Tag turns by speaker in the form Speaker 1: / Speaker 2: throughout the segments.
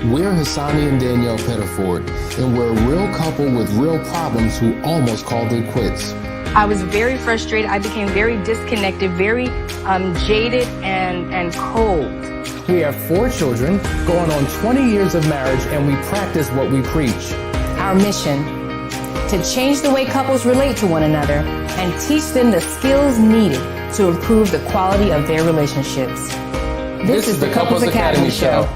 Speaker 1: We're Hassani and Danielle Pettiford, and we're a real couple with real problems who almost called it quits.
Speaker 2: I was very frustrated. I became very disconnected, very jaded and cold.
Speaker 3: We have 4 children, going on 20 years of marriage, and we practice what we preach.
Speaker 4: Our mission, to change the way couples relate to one another and teach them the skills needed to improve the quality of their relationships. This is the Couples Academy Show.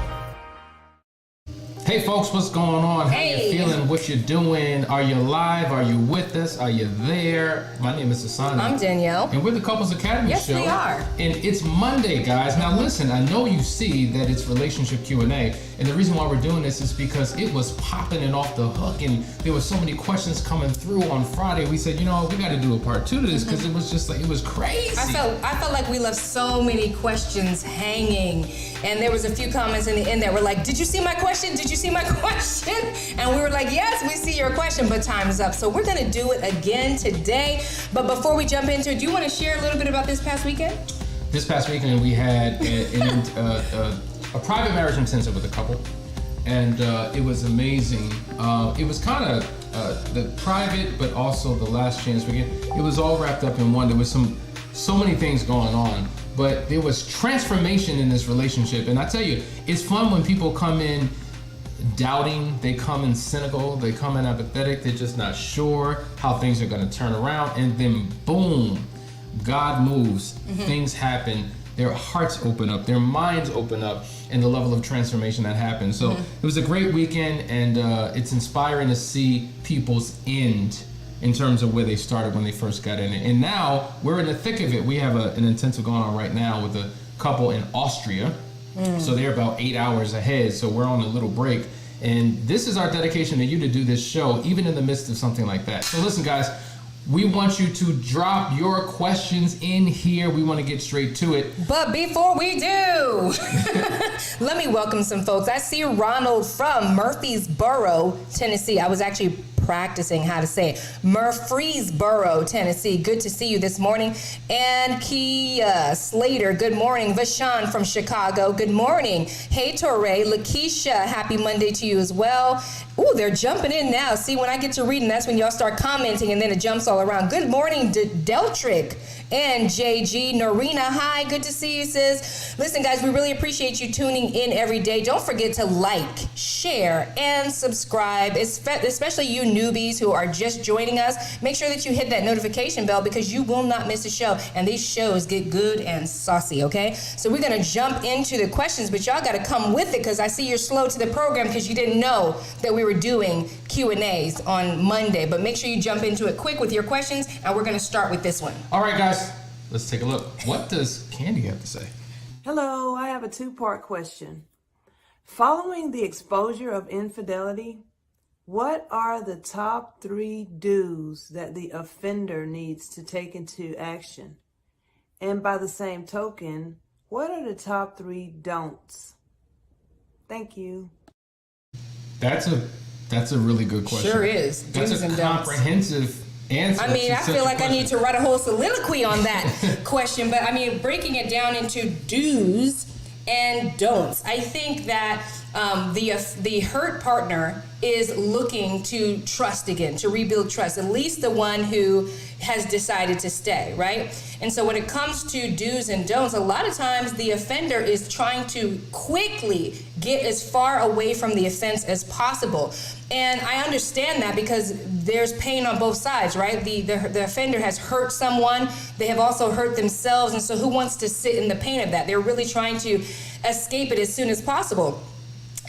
Speaker 5: Hey folks, what's going on? How
Speaker 4: Hey.
Speaker 5: you feeling? What you doing? Are you live? Are you with us? Are you there? My name is Hassani.
Speaker 4: I'm Danielle.
Speaker 5: And we're the Couples Academy
Speaker 4: Yes,
Speaker 5: Show.
Speaker 4: we are.
Speaker 5: And it's Monday, guys. Now listen, I know you see that it's relationship Q&A. And the reason why we're doing this is because it was popping and off the hook. And there were so many questions coming through on Friday. We said, you know, we got to do a part 2 to this because it was just like, it was crazy.
Speaker 4: I felt like we left so many questions hanging, and there was a few comments in the end that were like, did you see my question? Did you see my question? And we were like, yes, we see your question, but time is up. So we're gonna do it again today. But before we jump into it, do you wanna share a little bit about this past weekend?
Speaker 5: This past weekend we had a private marriage intensive with a couple, and it was amazing. It was kind of the private, but also the last chance weekend. It was all wrapped up in one. There was so many things going on, but there was transformation in this relationship. And I tell you, it's fun when people come in doubting, they come in cynical, they come in apathetic, they're just not sure how things are going to turn around, and then boom, God moves, things happen, their hearts open up, their minds open up, and the level of transformation that happens. So it was a great weekend, and it's inspiring to see people's end in terms of where they started when they first got in it. And now we're in the thick of it. We have an intensive going on right now with a couple in Austria. So they're about 8 hours ahead. So we're on a little break. And this is our dedication to you to do this show, even in the midst of something like that. So listen, guys, we want you to drop your questions in here. We want to get straight to it.
Speaker 4: But before we do, let me welcome some folks. I see Ronald from Murfreesboro, Tennessee. I was actually practicing how to say it. Murfreesboro, Tennessee. Good to see you this morning. And Kia Slater, good morning. Vashan from Chicago, good morning. Hey, Torre. Lakeisha, happy Monday to you as well. Ooh, they're jumping in now. See, when I get to reading, that's when y'all start commenting, and then it jumps all around. Good morning, Deltrick and JG. Norina, hi, good to see you, sis. Listen, guys, we really appreciate you tuning in every day. Don't forget to like, share, and subscribe, especially you newbies who are just joining us. Make sure that you hit that notification bell because you will not miss a show, and these shows get good and saucy, okay? So we're going to jump into the questions, but y'all got to come with it because I see you're slow to the program because you didn't know that we were doing Q&As on Monday. But make sure you jump into it quick with your questions, and we're going to start with this one.
Speaker 5: All right, guys, let's take a look. What does Candy have to say?
Speaker 6: Hello, I have a 2-part question. Following the exposure of infidelity, what are the top 3 do's that the offender needs to take into action? And by the same token, what are the top 3 don'ts? Thank you.
Speaker 5: That's a really good question.
Speaker 4: Sure is.
Speaker 5: That's
Speaker 4: Do's
Speaker 5: a
Speaker 4: and don'ts.
Speaker 5: comprehensive answer.
Speaker 4: I mean,
Speaker 5: to
Speaker 4: I
Speaker 5: such
Speaker 4: feel
Speaker 5: a
Speaker 4: like I need
Speaker 5: question.
Speaker 4: to write a whole soliloquy on that question, but I mean, breaking it down into do's and don'ts. I think that the hurt partner is looking to trust again, to rebuild trust, at least the one who has decided to stay, right? And so when it comes to do's and don'ts, a lot of times the offender is trying to quickly get as far away from the offense as possible. And I understand that because there's pain on both sides, right? The offender has hurt someone. They have also hurt themselves. And so who wants to sit in the pain of that? They're really trying to escape it as soon as possible.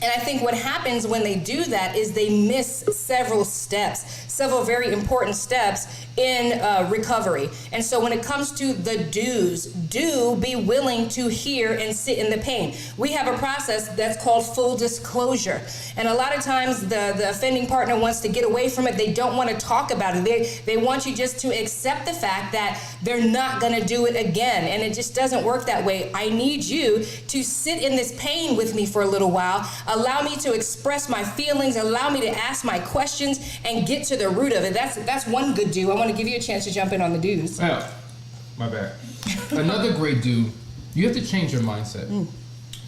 Speaker 4: And I think what happens when they do that is they miss several steps, several very important steps in recovery. And so when it comes to the do's, do be willing to hear and sit in the pain. We have a process that's called full disclosure. And a lot of times the offending partner wants to get away from it. They don't want to talk about it. They want you just to accept the fact that they're not going to do it again. And it just doesn't work that way. I need you to sit in this pain with me for a little while. Allow me to express my feelings. Allow me to ask my questions and get to the root of it. That's one good do. I want to give you a chance to jump in on the do's.
Speaker 5: Oh, my bad. Another great do, you have to change your mindset.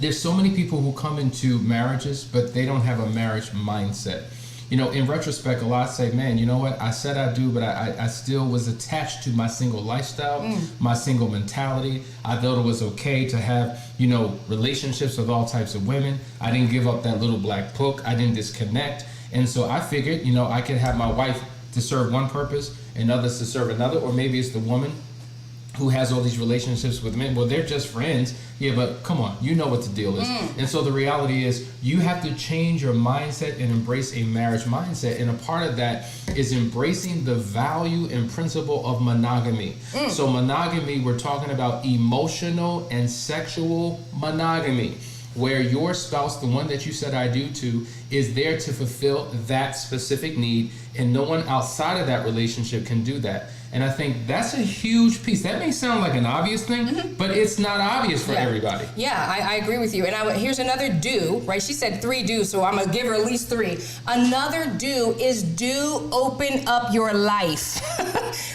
Speaker 5: there's so many people who come into marriages, but they don't have a marriage mindset. You know, in retrospect, a lot say, man, you know what? I said I do, but I still was attached to my single lifestyle, my single mentality. I thought it was okay to have, you know, relationships with all types of women. I didn't give up that little black book. I didn't disconnect. And so I figured, you know, I could have my wife to serve one purpose and others to serve another, or maybe it's the woman who has all these relationships with men. Well, they're just friends. Yeah, but come on, you know what the deal is. And so the reality is you have to change your mindset and embrace a marriage mindset. And a part of that is embracing the value and principle of monogamy. So monogamy, we're talking about emotional and sexual monogamy, where your spouse, the one that you said I do to, is there to fulfill that specific need, and no one outside of that relationship can do that. And I think that's a huge piece. That may sound like an obvious thing, but it's not obvious for everybody.
Speaker 4: Yeah, I agree with you. And here's another do, right? She said 3 do's, so I'm going to give her at least 3. Another do is open up your life,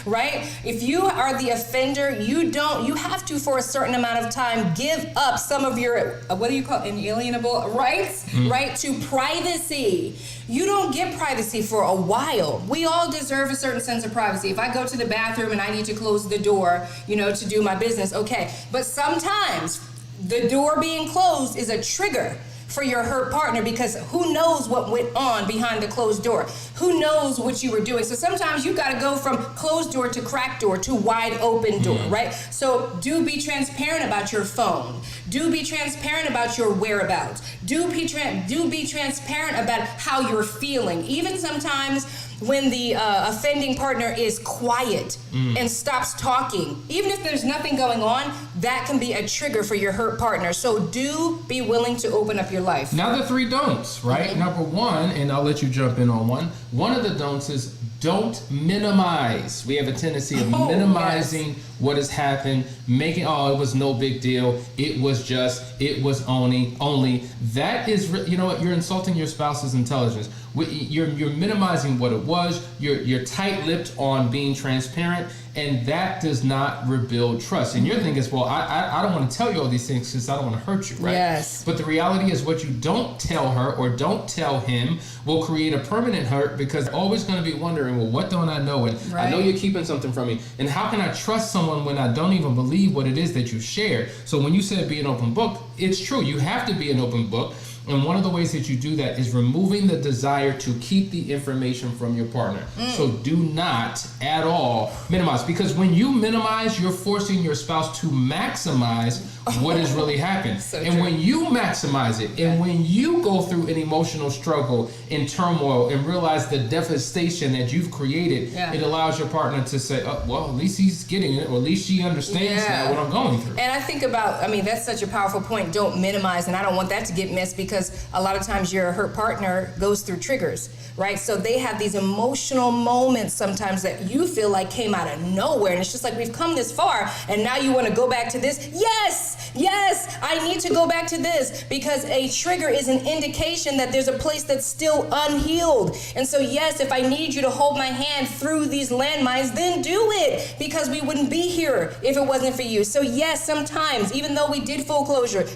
Speaker 4: right? If you are the offender, you have to, for a certain amount of time, give up some of your, what do you call it, inalienable rights, right? To privacy. You don't get privacy for a while. We all deserve a certain sense of privacy. If I go to the bathroom and I need to close the door, you know, to do my business, okay. But sometimes the door being closed is a trigger for your hurt partner, because who knows what went on behind the closed door? Who knows what you were doing? So sometimes you got to go from closed door to cracked door to wide open door, right? So do be transparent about your phone. Do be transparent about your whereabouts. Do be transparent about how you're feeling. Even sometimes when the offending partner is quiet and stops talking, even if there's nothing going on, that can be a trigger for your hurt partner. So do be willing to open up your life.
Speaker 5: Now the 3 don'ts, right? Number 1, and I'll let you jump in on one. One of the don'ts is don't minimize. We have a tendency of minimizing what has happened, making, it was no big deal. It was only. That is, you know what? You're insulting your spouse's intelligence. You're minimizing what it was. You're tight-lipped on being transparent, and that does not rebuild trust. And your thing is, well, I don't want to tell you all these things because I don't want to hurt you, right?
Speaker 4: Yes.
Speaker 5: But the reality is, what you don't tell her or don't tell him will create a permanent hurt, because they're always going to be wondering, well, what don't I know? And I know you're keeping something from me. And how can I trust someone when I don't even believe what it is that you shared? So when you said be an open book, it's true. You have to be an open book. And one of the ways that you do that is removing the desire to keep the information from your partner. So do not at all minimize, because when you minimize, you're forcing your spouse to maximize what has really happened. And when you maximize it, and when you go through an emotional struggle and turmoil and realize the devastation that you've created, it allows your partner to say, well, at least he's getting it, or at least she understands now what I'm going through.
Speaker 4: And I think about, that's such a powerful point. Don't minimize, and I don't want that to get missed, because a lot of times your hurt partner goes through triggers, right? So they have these emotional moments sometimes that you feel like came out of nowhere, and it's just like, we've come this far and now you want to go back to this? Yes, I need to go back to this, because a trigger is an indication that there's a place that's still unhealed. And so yes, if I need you to hold my hand through these landmines, then do it, because we wouldn't be here if it wasn't for you. So yes, sometimes, even though we did full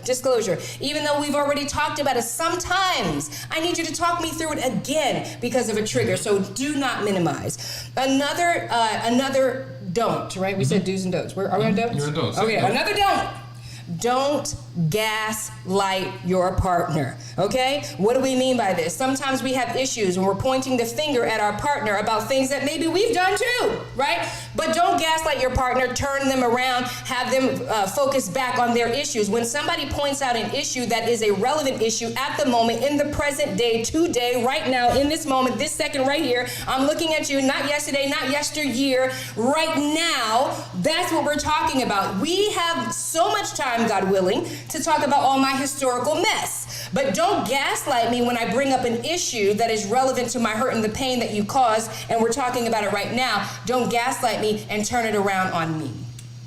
Speaker 4: disclosure, even though we've already talked about it, sometimes I need you to talk me through it again because of a trigger. So do not minimize. Another don't, right? We said do's and don'ts. Are we on don'ts?
Speaker 5: You're on don'ts.
Speaker 4: Okay, another don't. Don't gaslight your partner, okay? What do we mean by this? Sometimes we have issues and we're pointing the finger at our partner about things that maybe we've done too, right? But don't gaslight your partner, turn them around, have them focus back on their issues. When somebody points out an issue that is a relevant issue at the moment, in the present day, today, right now, in this moment, this second right here, I'm looking at you, not yesterday, not yesteryear, right now, that's what we're talking about. We have so much time, God willing, to talk about all my historical mess. But don't gaslight me when I bring up an issue that is relevant to my hurt and the pain that you caused, and we're talking about it right now. Don't gaslight me and turn it around on me.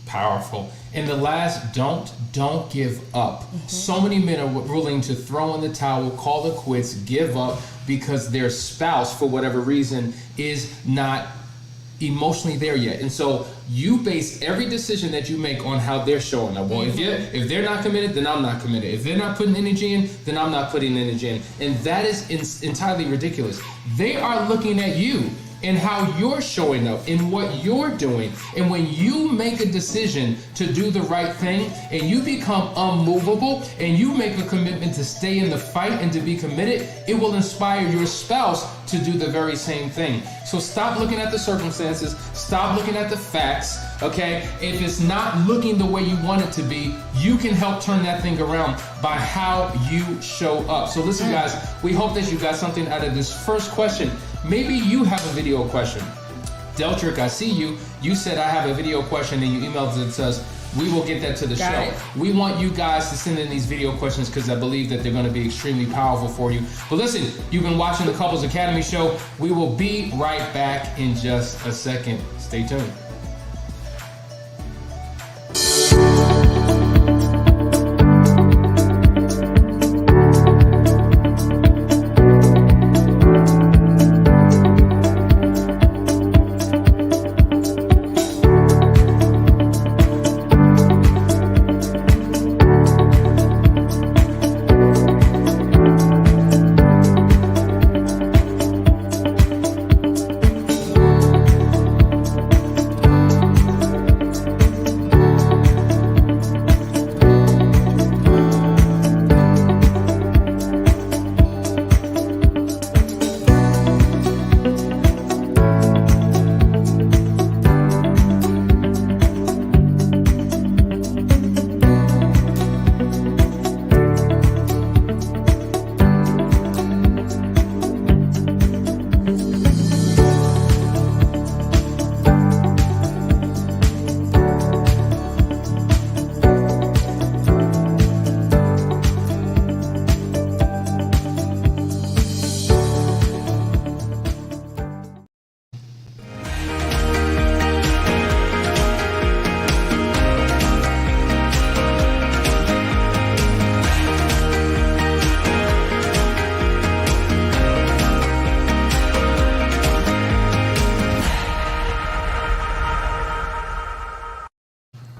Speaker 5: Powerful. And the last, don't give up. So many men are willing to throw in the towel, call it quits, give up, because their spouse, for whatever reason, is not emotionally there yet. And so you base every decision that you make on how they're showing up. Well, if they're not committed, then I'm not committed. If they're not putting energy in, then I'm not putting energy in. And that is entirely ridiculous. They are looking at you and how you're showing up and what you're doing. And when you make a decision to do the right thing and you become unmovable and you make a commitment to stay in the fight and to be committed, it will inspire your spouse to do the very same thing. So stop looking at the circumstances, stop looking at the facts, okay? If it's not looking the way you want it to be, you can help turn that thing around by how you show up. So listen, guys, we hope that you got something out of this first question. Maybe you have a video question. Deltrick, I see you. You said I have a video question and you emailed it to us. We will get that to the show. We want you guys to send in these video questions because I believe that they're going to be extremely powerful for you. But listen, you've been watching the Couples Academy show. We will be right back in just a second. Stay tuned.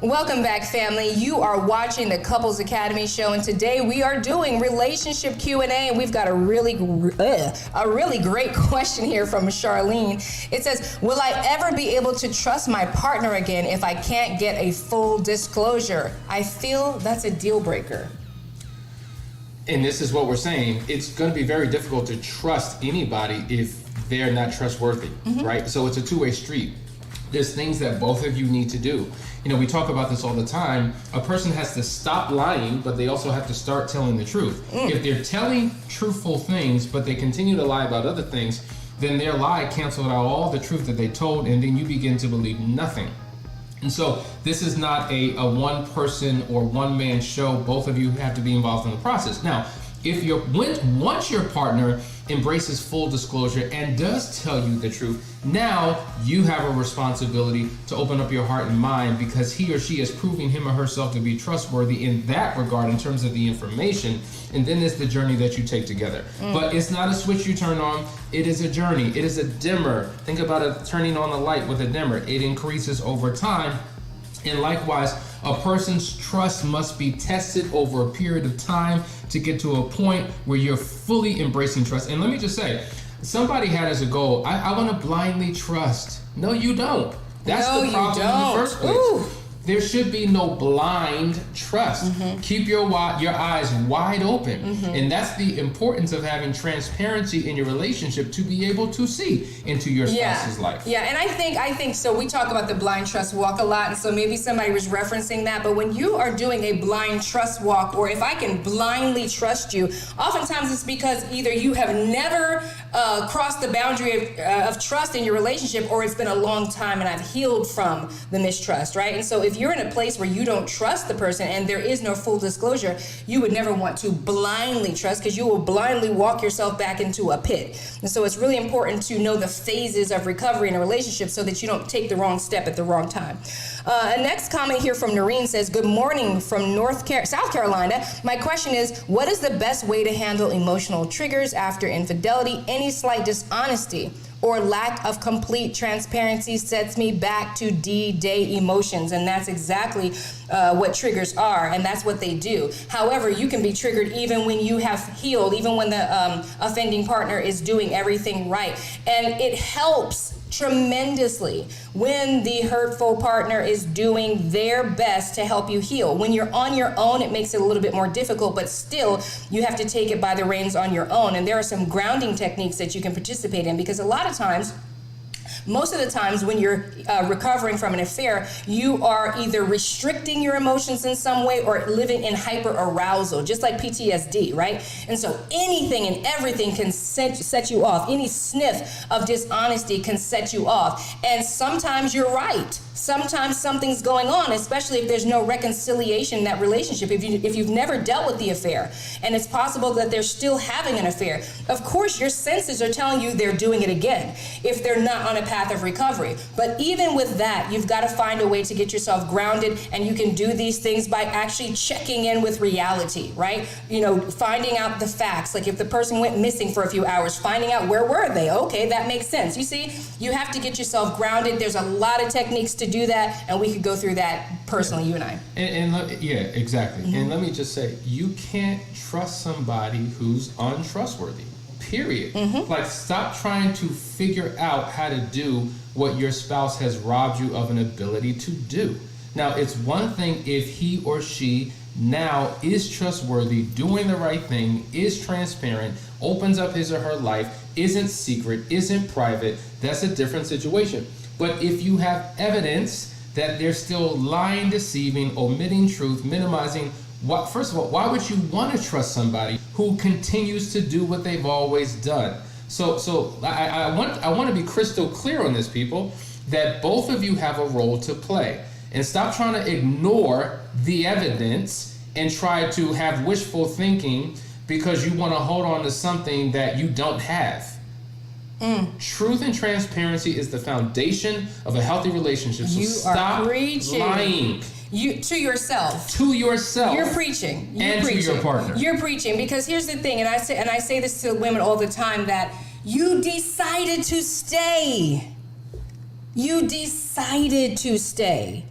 Speaker 4: Welcome back, family. You are watching the Couples Academy show, and today we are doing relationship Q&A, and we've got a really great question here from Charlene. It says, will I ever be able to trust my partner again if I can't get a full disclosure? I feel that's a deal breaker.
Speaker 5: And this is what we're saying. It's going to be very difficult to trust anybody if they're not trustworthy, right? So it's a two-way street. There's things that both of you need to do. You know, we talk about this all the time. A person has to stop lying, but they also have to start telling the truth. If they're telling truthful things, but they continue to lie about other things, then their lie canceled out all the truth that they told, and then you begin to believe nothing. And so this is not a one person or one man show. Both of you have to be involved in the process. Now, if once your partner embraces full disclosure and does tell you the truth, now you have a responsibility to open up your heart and mind, because he or she is proving him or herself to be trustworthy in that regard in terms of the information. And then it's the journey that you take together. But it's not a switch you turn on. It is a journey. It is a dimmer. Think about it, turning on the light with a dimmer. It increases over time. And likewise, a person's trust must be tested over a period of time to get to a point where you're fully embracing trust. And let me just say, somebody had as a goal, I want to blindly trust. No, you don't. That's the problem in the first place. Ooh. There should be no blind trust. Keep your eyes wide open. And that's the importance of having transparency in your relationship, to be able to see into your spouse's life.
Speaker 4: Yeah, and I think so. We talk about the blind trust walk a lot, and so maybe somebody was referencing that. But when you are doing a blind trust walk, or if I can blindly trust you, oftentimes it's because either you have never crossed the boundary of trust in your relationship, or it's been a long time and I've healed from the mistrust, right? And so if you're in a place where you don't trust the person and there is no full disclosure, you would never want to blindly trust, because you will blindly walk yourself back into a pit. And so it's really important to know the phases of recovery in a relationship so that you don't take the wrong step at the wrong time. A next comment here from Noreen says, good morning from South Carolina. My question is, what is the best way to handle emotional triggers after infidelity? Any slight dishonesty or lack of complete transparency sets me back to D-Day emotions. And that's exactly what triggers are, and that's what they do. However, you can be triggered even when you have healed, even when the offending partner is doing everything right. And it helps tremendously when the hurtful partner is doing their best to help you heal. When you're on your own, it makes it a little bit more difficult, but still you have to take it by the reins on your own. And there are some grounding techniques that you can participate in, because a lot of times, most of the times when you're recovering from an affair, you are either restricting your emotions in some way or living in hyper arousal, just like PTSD, right? And so anything and everything can set you off. Any sniff of dishonesty can set you off. And sometimes you're right. Sometimes something's going on, especially if there's no reconciliation in that relationship. If you've never dealt with the affair, and it's possible that they're still having an affair, of course your senses are telling you they're doing it again if they're not on a path of recovery. But even with that, you've got to find a way to get yourself grounded, and you can do these things by actually checking in with reality, right? You know, finding out the facts. Like if the person went missing for a few hours, finding out where were they? Okay, that makes sense. You see, you have to get yourself grounded. There's a lot of techniques to do that, and we could go through that personally, you and I.
Speaker 5: Yeah, exactly. Mm-hmm. And let me just say, you can't trust somebody who's untrustworthy. Period. Mm-hmm. Like, stop trying to figure out how to do what your spouse has robbed you of an ability to do. Now, it's one thing if he or she now is trustworthy, doing the right thing, is transparent, opens up his or her life, isn't secret, isn't private. That's a different situation. But if you have evidence that they're still lying, deceiving, omitting truth, minimizing, first of all, why would you want to trust somebody who continues to do what they've always done? So I want to be crystal clear on this, people, that both of you have a role to play. And stop trying to ignore the evidence and try to have wishful thinking because you want to hold on to something that you don't have. Truth and transparency is the foundation of a healthy relationship. So stop lying.
Speaker 4: To yourself.
Speaker 5: To yourself.
Speaker 4: You're preaching.
Speaker 5: To your partner.
Speaker 4: You're preaching, because here's the thing, and I say this to women all the time, that you decided to stay. You decided to stay.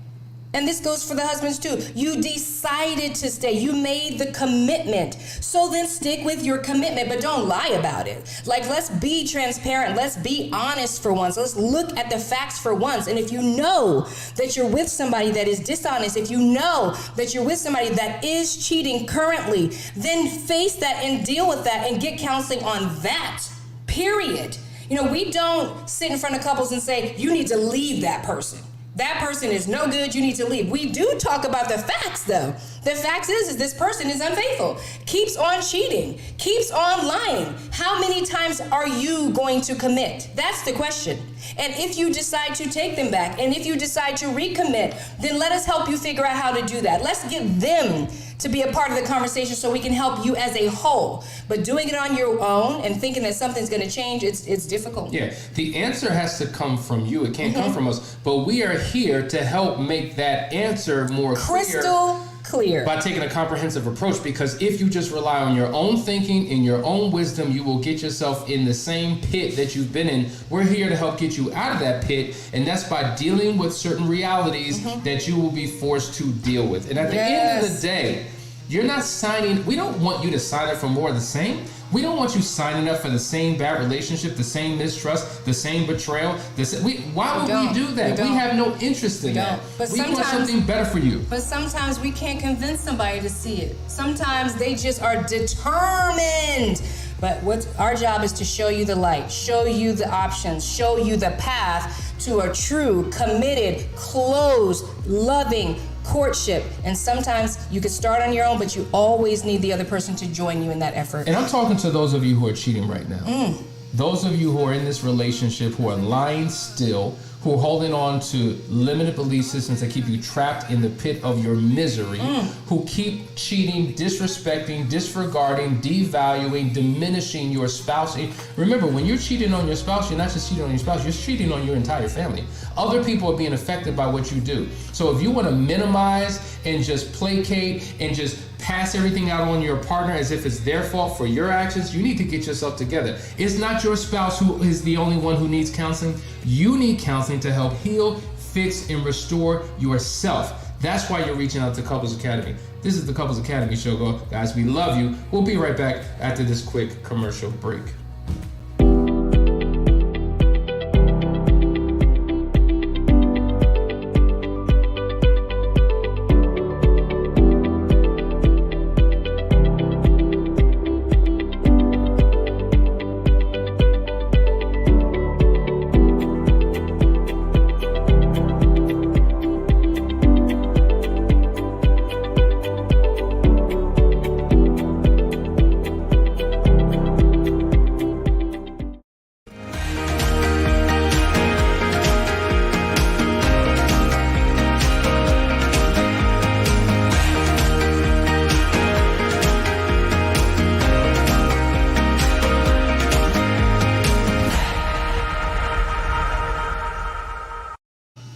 Speaker 4: And this goes for the husbands too. You decided to stay. You made the commitment. So then stick with your commitment, but don't lie about it. Like, let's be transparent. Let's be honest for once. Let's look at the facts for once. And if you know that you're with somebody that is dishonest, if you know that you're with somebody that is cheating currently, then face that and deal with that and get counseling on that, period. You know, we don't sit in front of couples and say, you need to leave that person. That person is no good, you need to leave. We do talk about the facts, though. The fact is this person is unfaithful, keeps on cheating, keeps on lying. How many times are you going to commit? That's the question. And if you decide to take them back, and if you decide to recommit, then let us help you figure out how to do that. Let's get them to be a part of the conversation so we can help you as a whole. But doing it on your own and thinking that something's going to change, it's difficult.
Speaker 5: Yeah, the answer has to come from you. It can't come from us. But we are here to help make that answer more
Speaker 4: crystal clear
Speaker 5: by taking a comprehensive approach, because if you just rely on your own thinking and your own wisdom, you will get yourself in the same pit that you've been in. We're here to help get you out of that pit, and that's by dealing with certain realities that you will be forced to deal with. And at the end of the day, you're not signing, we don't want you to sign up for more of the same. We don't want you signing up for the same bad relationship, the same mistrust, the same betrayal. Why would we do that? We have no interest in that. But we want something better for you.
Speaker 4: But sometimes we can't convince somebody to see it. Sometimes they just are determined. But our job is to show you the light, show you the options, show you the path to a true, committed, closed, loving courtship. And sometimes you can start on your own, but you always need the other person to join you in that effort.
Speaker 5: And I'm talking to those of you who are cheating right now. Those of you who are in this relationship, who are lying still, who are holding on to limited belief systems that keep you trapped in the pit of your misery, who keep cheating, disrespecting, disregarding, devaluing, diminishing your spouse. Remember, when you're cheating on your spouse, you're not just cheating on your spouse, you're cheating on your entire family. Other people are being affected by what you do. So if you want to minimize and just placate and just pass everything out on your partner as if it's their fault for your actions. You need to get yourself together. It's not your spouse who is the only one who needs counseling. You need counseling to help heal, fix, and restore yourself. That's why you're reaching out to Couples Academy. This is the Couples Academy show, guys. We love you. We'll be right back after this quick commercial break.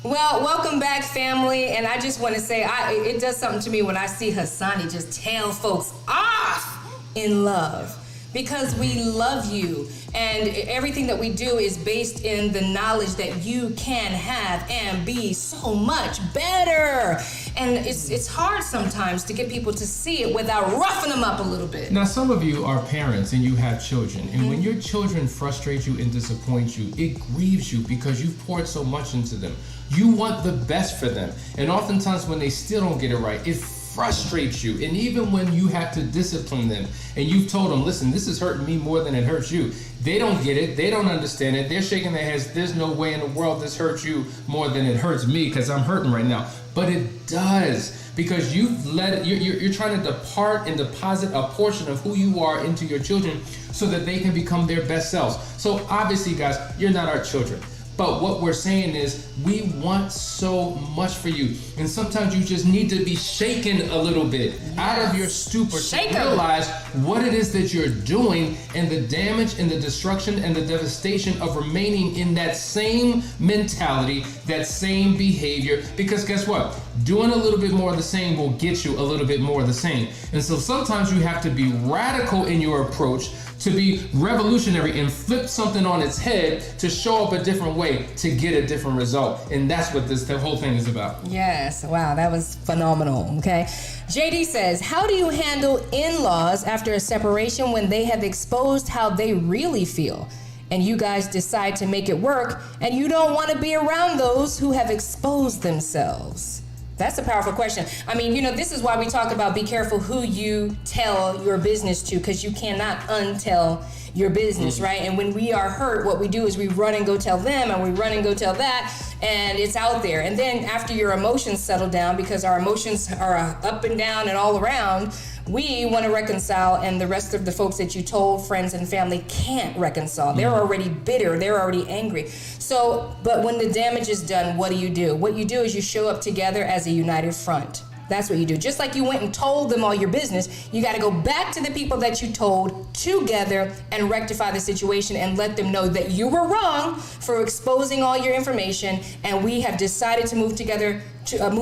Speaker 4: Well, welcome back, family. And I just want to say, it does something to me when I see Hassani just tell folks off in love, because we love you. And everything that we do is based in the knowledge that you can have and be so much better. And it's hard sometimes to get people to see it without roughing them up a little bit.
Speaker 5: Now, some of you are parents and you have children. And when your children frustrate you and disappoint you, it grieves you because you've poured so much into them. You want the best for them. And oftentimes when they still don't get it right, it frustrates you. And even when you have to discipline them and you've told them, listen, this is hurting me more than it hurts you, they don't get it. They don't understand it. They're shaking their heads. There's no way in the world this hurts you more than it hurts me because I'm hurting right now. But it does, because you've you're trying to depart and deposit a portion of who you are into your children so that they can become their best selves. So obviously, guys, you're not our children. But what we're saying is we want so much for you. And sometimes you just need to be shaken a little bit out of your stupor to realize what it is that you're doing and the damage and the destruction and the devastation of remaining in that same mentality, that same behavior. Because guess what? Doing a little bit more of the same will get you a little bit more of the same. And so sometimes you have to be radical in your approach, to be revolutionary and flip something on its head to show up a different way to get a different result. And that's what the whole thing is about.
Speaker 4: Yes. Wow, that was phenomenal. Okay. JD says, how do you handle in-laws after a separation when they have exposed how they really feel and you guys decide to make it work and you don't want to be around those who have exposed themselves? That's a powerful question. I mean, this is why we talk about be careful who you tell your business to, because you cannot untell your business, right? And when we are hurt, what we do is we run and go tell them, and we run and go tell that, and it's out there. And then after your emotions settle down, because our emotions are up and down and all around, we want to reconcile, and the rest of the folks that you told, friends and family, can't reconcile. They're already bitter. They're already angry. So, but when the damage is done, what do? What you do is you show up together as a united front. That's what you do. Just like you went and told them all your business, you got to go back to the people that you told together and rectify the situation and let them know that you were wrong for exposing all your information, and we have decided to move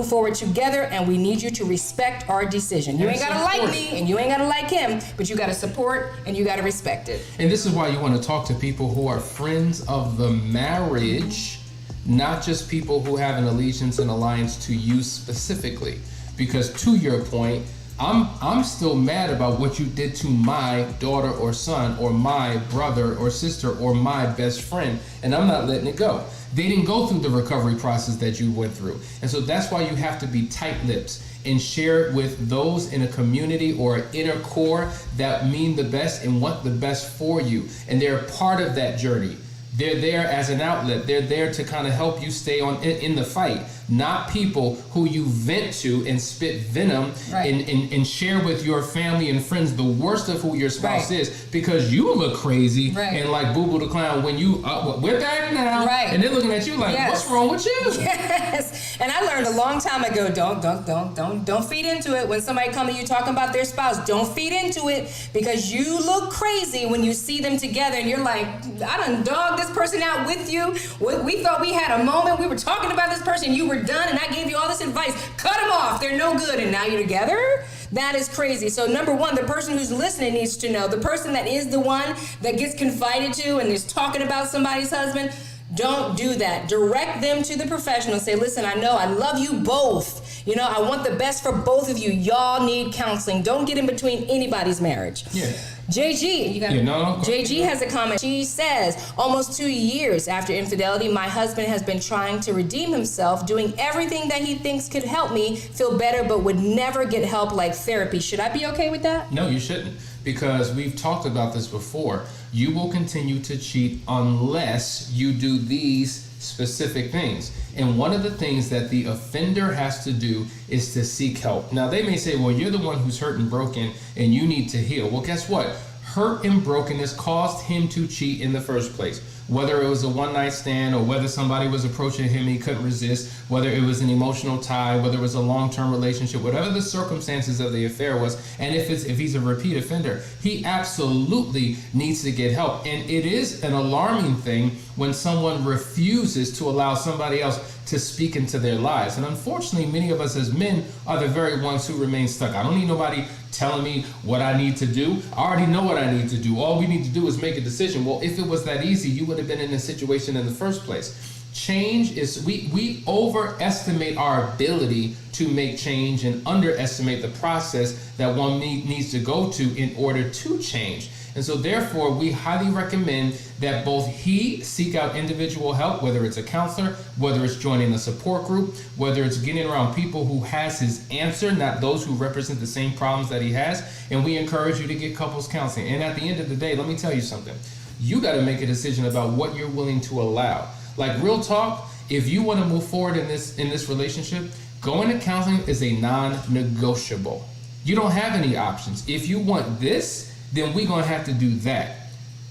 Speaker 4: forward together, and we need you to respect our decision. You ain't got to like me and you ain't got to like him, but you got to support and you got to respect it.
Speaker 5: And this is why you want to talk to people who are friends of the marriage, not just people who have an allegiance and alliance to you specifically. Because to your point, I'm still mad about what you did to my daughter or son or my brother or sister or my best friend, and I'm not letting it go. They didn't go through the recovery process that you went through. And so that's why you have to be tight-lipped and share it with those in a community or an inner core that mean the best and want the best for you. And they're part of that journey. They're there as an outlet. They're there to kind of help you stay in the fight, not people who you vent to and spit venom and share with your family and friends the worst of who your spouse is, because you look crazy and like Boo Boo the Clown when you, we're back now, and they're looking at you like, what's wrong with you?
Speaker 4: Yes, and I learned a long time ago, don't feed into it. When somebody come to you talking about their spouse, don't feed into it, because you look crazy when you see them together and you're like, I done dogged this person out with you. We thought we had a moment. We were talking about this person. You were done, and I gave you all this advice. Cut them off. They're no good, and now you're together. That is crazy. So number one, the person who's listening needs to know. The person that is the one that gets confided to and is talking about somebody's husband, don't do that. Direct them to the professional. Say, listen, I know I love you both. You know, I want the best for both of you. Y'all need counseling. Don't get in between anybody's marriage.
Speaker 5: Yeah.
Speaker 4: JG, JG has a comment. She says, almost 2 years after infidelity, my husband has been trying to redeem himself, doing everything that he thinks could help me feel better, but would never get help like therapy. Should I be okay with that?
Speaker 5: No, you shouldn't, because we've talked about this before. You will continue to cheat unless you do these specific things. And one of the things that the offender has to do is to seek help. Now, they may say, well, you're the one who's hurt and broken and you need to heal. Well, guess what? Hurt and brokenness caused him to cheat in the first place. Whether it was a one-night stand or whether somebody was approaching him, he couldn't resist, whether it was an emotional tie, whether it was a long-term relationship, whatever the circumstances of the affair was, and if he's a repeat offender, he absolutely needs to get help. And it is an alarming thing when someone refuses to allow somebody else to speak into their lives. And unfortunately, many of us as men are the very ones who remain stuck. I don't need nobody telling me what I need to do. I already know what I need to do. All we need to do is make a decision. Well, if it was that easy, you would have been in this situation in the first place. Change is, we overestimate our ability to make change and underestimate the process that one needs to go to in order to change. And so therefore, we highly recommend that both he seek out individual help, whether it's a counselor, whether it's joining a support group, whether it's getting around people who has his answer, not those who represent the same problems that he has. And we encourage you to get couples counseling. And at the end of the day, let me tell you something. You got to make a decision about what you're willing to allow. Like, real talk, if you want to move forward in this relationship, going to counseling is a non-negotiable. You don't have any options. If you want this, then we're going to have to do that.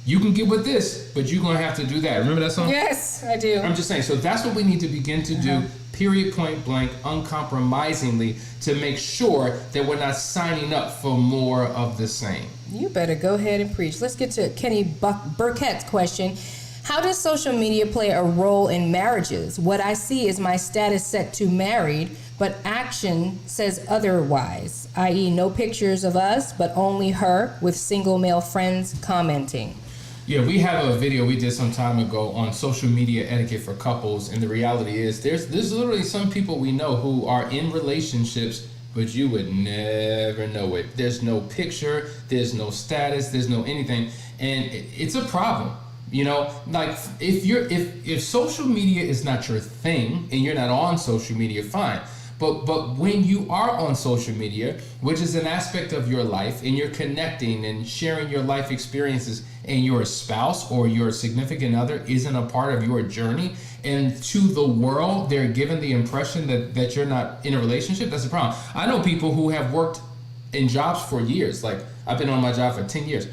Speaker 5: You can get with this, but you're going to have to do that. Remember that song?
Speaker 4: Yes, I do.
Speaker 5: I'm just saying. So that's what we need to begin to do, period, point blank, uncompromisingly, to make sure that we're not signing up for more of the same.
Speaker 4: You better go ahead and preach. Let's get to Kenny Burkett's question. How does social media play a role in marriages? What I see is my status set to married, but action says otherwise, i.e. no pictures of us, but only her with single male friends commenting.
Speaker 5: Yeah, we have a video we did some time ago on social media etiquette for couples, and the reality is there's literally some people we know who are in relationships, but you would never know it. There's no picture, there's no status, there's no anything, and it's a problem. You know, like if social media is not your thing and you're not on social media, fine. But when you are on social media, which is an aspect of your life, and you're connecting and sharing your life experiences, and your spouse or your significant other isn't a part of your journey, and to the world they're given the impression that you're not in a relationship, that's a problem. I know people who have worked in jobs for years. Like, I've been on my job for 10 years,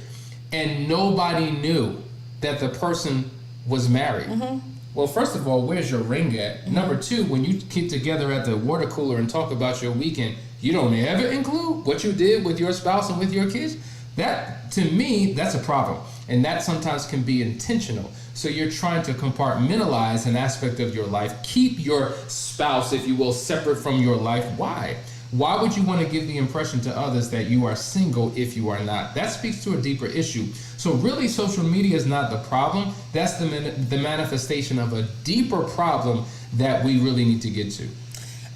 Speaker 5: and nobody knew that the person was married. Mm-hmm. Well, first of all, where's your ring at? Mm-hmm. Number two, when you get together at the water cooler and talk about your weekend, you don't ever include what you did with your spouse and with your kids. That, to me, that's a problem. And that sometimes can be intentional. So you're trying to compartmentalize an aspect of your life, keep your spouse, if you will, separate from your life. Why? Why would you want to give the impression to others that you are single if you are not? That speaks to a deeper issue. So really, social media is not the problem. That's the manifestation of a deeper problem that we really need to get to.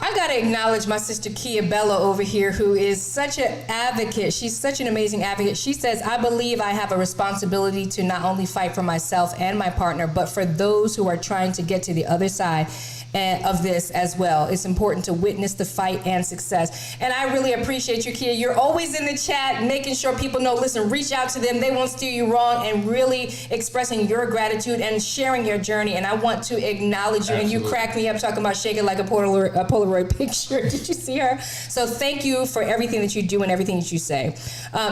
Speaker 4: I got to acknowledge my sister Kia Bella over here, who is such an advocate. She's such an amazing advocate. She says, I believe I have a responsibility to not only fight for myself and my partner, but for those who are trying to get to the other side of this as well. It's important to witness the fight and success. And I really appreciate you, Kia. You're always in the chat, making sure people know, listen, reach out to them. They won't steer you wrong, and really expressing your gratitude and sharing your journey. And I want to acknowledge you. Absolutely. And you cracked me up talking about shaking like a Polaroid picture. Did you see her? So thank you for everything that you do and everything that you say.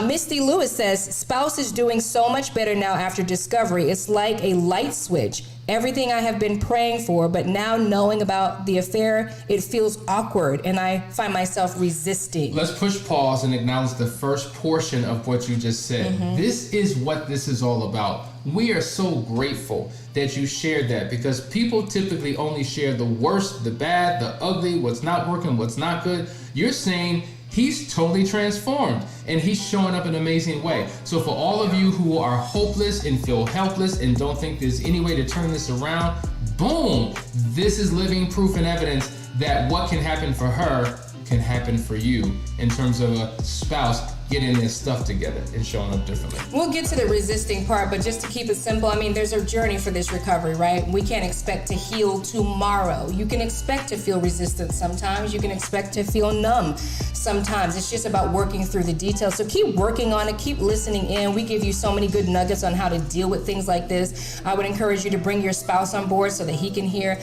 Speaker 4: Misty Lewis says, spouse is doing so much better now after discovery. It's like a light switch. Everything I have been praying for, but now knowing about the affair, it feels awkward, and I find myself resisting.
Speaker 5: Let's push pause and acknowledge the first portion of what you just said. Mm-hmm. This is what this is all about. We are so grateful that you shared that, because people typically only share the worst, the bad, the ugly, what's not working, what's not good. You're saying He's totally transformed and he's showing up in an amazing way. So for all of you who are hopeless and feel helpless and don't think there's any way to turn this around, boom, this is living proof and evidence that what can happen for her can happen for you in terms of a spouse getting their stuff together and showing up differently.
Speaker 4: We'll get to the resisting part, but just to keep it simple, I mean, there's a journey for this recovery, right? We can't expect to heal tomorrow. You can expect to feel resistance sometimes. You can expect to feel numb sometimes. It's just about working through the details. So keep working on it. Keep listening in. We give you so many good nuggets on how to deal with things like this. I would encourage you to bring your spouse on board so that he can hear.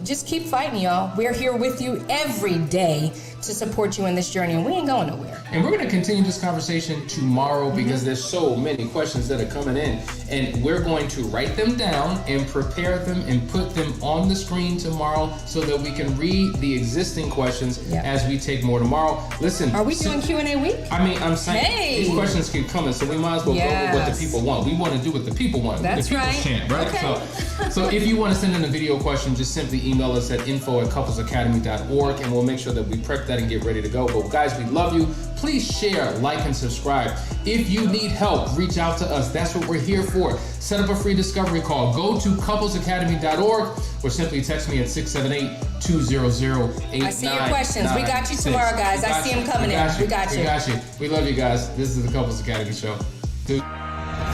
Speaker 4: Just keep fighting, y'all. We're here with you every day to support you in this journey, and we ain't going nowhere.
Speaker 5: And we're going to continue this conversation tomorrow because there's so many questions that are coming in, and we're going to write them down and prepare them and put them on the screen tomorrow so that we can read the existing questions as we take more tomorrow. Listen,
Speaker 4: are we doing Q&A week?
Speaker 5: I mean, I'm saying these questions keep coming, so we might as well go with what the people want. We want to do what the people want.
Speaker 4: That's
Speaker 5: the people's chant, right? Okay. So if you want to send in a video question, just simply email us at info@couplesacademy.org, and we'll make sure that we prep that and get ready to go. But guys, we love you. Please share, like, and subscribe. If you need help, reach out to us. That's what we're here for. Set up a free discovery call. Go to couplesacademy.org or simply text me at 678-200-8999.
Speaker 4: I see your questions. We got you tomorrow, guys. I see them coming in. We got you.
Speaker 5: We got you. We love you guys. This is the Couples Academy Show. Dude.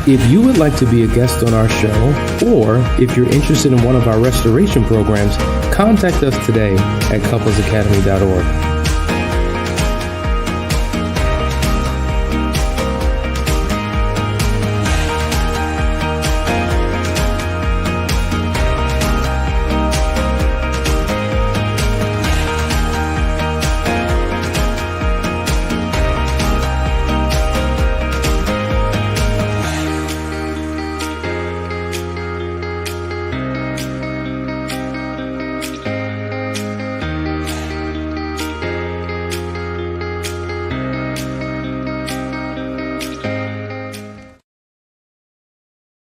Speaker 3: If you would like to be a guest on our show, or if you're interested in one of our restoration programs, contact us today at couplesacademy.org.